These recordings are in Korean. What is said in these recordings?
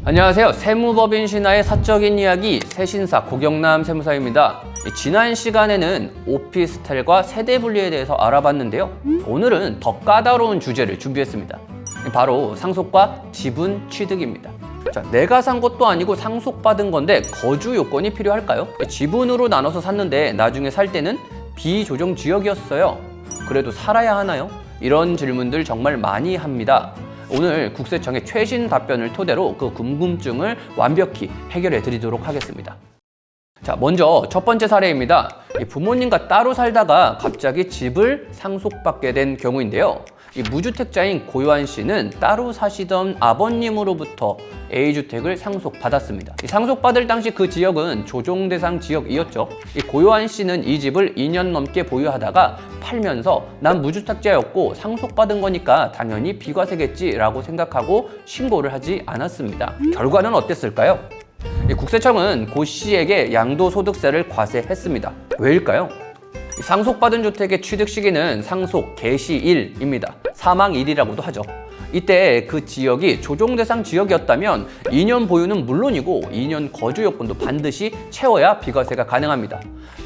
안녕하세요. 세무법인 신화의 사적인 이야기 세신사 고경남 세무사입니다. 지난 시간에는 오피스텔과 세대 분리에 대해서 알아봤는데요. 오늘은 더 까다로운 주제를 준비했습니다. 바로 상속과 지분 취득입니다. 자, 내가 산 것도 아니고 상속받은 건데 거주 요건이 필요할까요? 지분으로 나눠서 샀는데 나중에 살 때는 비조정 지역이었어요. 그래도 살아야 하나요? 이런 질문들 정말 많이 합니다. 오늘 국세청의 최신 답변을 토대로 그 궁금증을 완벽히 해결해 드리도록 하겠습니다. 자, 먼저 첫 번째 사례입니다. 부모님과 따로 살다가 갑자기 집을 상속받게 된 경우인데요. 이 무주택자인 고요한 씨는 따로 사시던 아버님으로부터 A주택을 상속받았습니다. 상속받을 당시 그 지역은 조정대상 지역이었죠. 이 고요한 씨는 이 집을 2년 넘게 보유하다가 팔면서 난 무주택자였고 상속받은 거니까 당연히 비과세겠지라고 생각하고 신고를 하지 않았습니다. 결과는 어땠을까요? 국세청은 고 씨에게 양도소득세를 과세했습니다. 왜일까요? 상속받은 주택의 취득 시기는 상속 개시일입니다. 사망일이라고도 하죠. 이때 그 지역이 조정대상 지역이었다면 2년 보유는 물론이고 2년 거주 요건도 반드시 채워야 비과세가 가능합니다.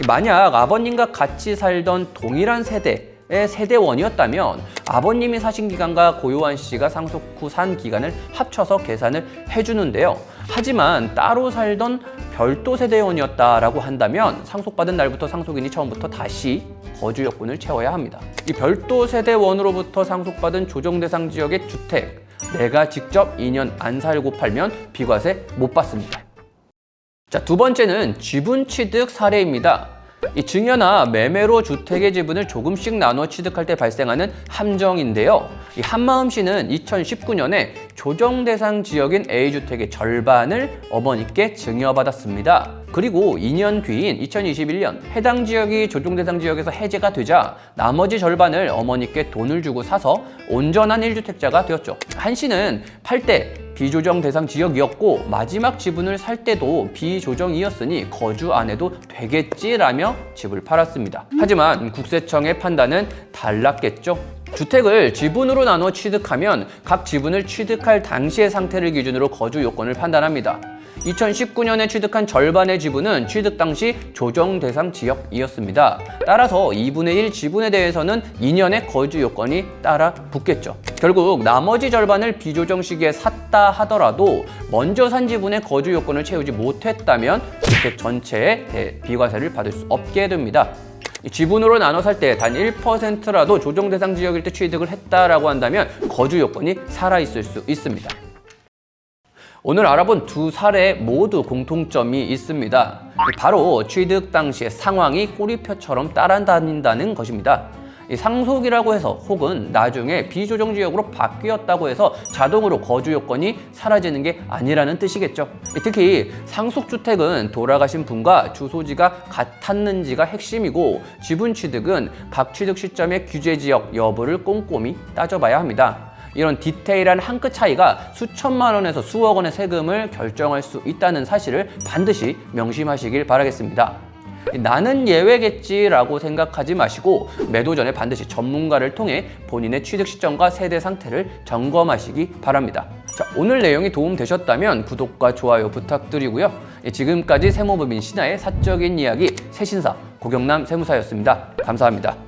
만약 아버님과 같이 살던 동일한 세대의 세대원이었다면 아버님이 사신 기간과 고요한 씨가 상속 후 산 기간을 합쳐서 계산을 해주는데요. 하지만 따로 살던 별도 세대원이었다라고 한다면 상속받은 날부터 상속인이 처음부터 다시 거주 요건을 채워야 합니다. 이 별도 세대원으로부터 상속받은 조정대상 지역의 주택, 내가 직접 2년 안 살고 팔면 비과세 못 받습니다. 자, 두 번째는 지분 취득 사례입니다. 이 증여나 매매로 주택의 지분을 조금씩 나눠 취득할 때 발생하는 함정인데요. 이 한마음 씨는 2019년에 조정대상 지역인 A주택의 절반을 어머니께 증여받았습니다. 그리고 2년 뒤인 2021년 해당 지역이 조정대상 지역에서 해제가 되자 나머지 절반을 어머니께 돈을 주고 사서 온전한 1주택자가 되었죠. 한 씨는 팔 때 비조정 대상 지역이었고 마지막 지분을 살 때도 비조정이었으니 거주 안 해도 되겠지라며 집을 팔았습니다. 하지만 국세청의 판단은 달랐겠죠. 주택을 지분으로 나눠 취득하면 각 지분을 취득할 당시의 상태를 기준으로 거주 요건을 판단합니다. 2019년에 취득한 절반의 지분은 취득 당시 조정 대상 지역이었습니다. 따라서 2분의 1 지분에 대해서는 2년의 거주 요건이 따라 붙겠죠. 결국 나머지 절반을 비조정 시기에 샀다 하더라도 먼저 산 지분의 거주 요건을 채우지 못했다면 주택 전체에 비과세를 받을 수 없게 됩니다. 지분으로 나눠 살 때 단 1%라도 조정 대상 지역일 때 취득을 했다라고 한다면 거주 요건이 살아있을 수 있습니다. 오늘 알아본 두 사례 모두 공통점이 있습니다. 바로 취득 당시의 상황이 꼬리표처럼 따라다닌다는 것입니다. 상속이라고 해서 혹은 나중에 비조정 지역으로 바뀌었다고 해서 자동으로 거주 요건이 사라지는 게 아니라는 뜻이겠죠. 특히 상속주택은 돌아가신 분과 주소지가 같았는지가 핵심이고 지분 취득은 각 취득 시점의 규제 지역 여부를 꼼꼼히 따져봐야 합니다. 이런 디테일한 한 끗 차이가 수천만 원에서 수억 원의 세금을 결정할 수 있다는 사실을 반드시 명심하시길 바라겠습니다. 나는 예외겠지라고 생각하지 마시고 매도 전에 반드시 전문가를 통해 본인의 취득 시점과 세대 상태를 점검하시기 바랍니다. 자, 오늘 내용이 도움되셨다면 구독과 좋아요 부탁드리고요. 지금까지 세무법인 신화의 사적인 이야기 세신사 고경남 세무사였습니다. 감사합니다.